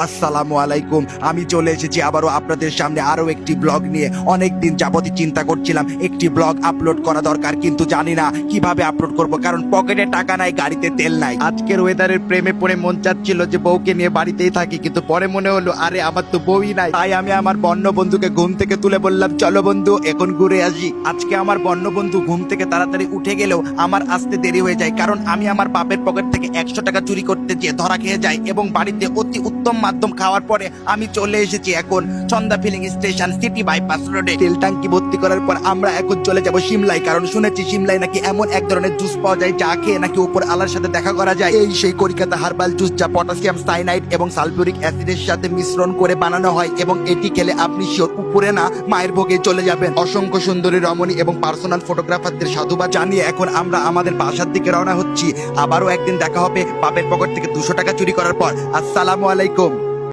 আসসালামু আলাইকুম। আমি চলে এসেছি আবারও আপনাদের সামনে আরো একটি ব্লগ নিয়ে। অনেক দিন যাবতই চিন্তা করছিলাম একটি ব্লগ আপলোড করা দরকার, কিন্তু জানি না কিভাবে আপলোড করব, কারণ পকেটে টাকা নাই, গাড়িতে তেল নাই। আজকের ওয়েদারের প্রেমে পড়ে মন চাচ্ছিল যে বউকে নিয়ে বাড়িতেই থাকি, কিন্তু পরে মনে হলো আরে আমার তো বউই নাই। তাই আমি আমার বন্য বন্ধুকে ঘুম থেকে তুলে বললাম চলো বন্ধু এখন ঘুরে আসি। আজকে আমার বন্য বন্ধু ঘুম থেকে তাড়াতাড়ি উঠে গেলেও আমার আসতে দেরি হয়ে যায়, কারণ আমি আমার বাপের পকেট থেকে 100 টাকা চুরি করতে গিয়ে ধরা খেয়ে যাই এবং বাড়িতে অতি উত্তম মাধ্যম খাওয়ার পরে আমি চলে এসেছি এখন চন্দা ফিলিং স্টেশন সিটি বাইপাস রোডে। তেল ট্যাঙ্কি ভর্তি করার পর আমরা এখন চলে যাব সিমলায়, কারণ শুনেছি সিমলায় নাকি এমন এক ধরনের জুস পাওয়া যায় যা খেয়ে নাকি উপর আলার সাথে দেখা করা যায়। এই সেই কলকাতা হার্বাল জুস, যা পটাশিয়াম সাইনাইড এবং সালফিউরিক অ্যাসিডের সাথে মিশ্রণ করে বানানো হয় এবং এটি খেলে আপনি শিওর উপরে না মায়ের ভোগে চলে যাবেন। অসংখ্য সুন্দরী রমণী এবং পার্সোনাল ফটোগ্রাফারদের সাধুবাদ জানিয়ে এখন আমরা আমাদের বাসার দিকে রওনা হচ্ছি। আবারও একদিন দেখা হবে বাপের পকেট থেকে 200 টাকা চুরি করার পর। আসসালামু আলাইকুম।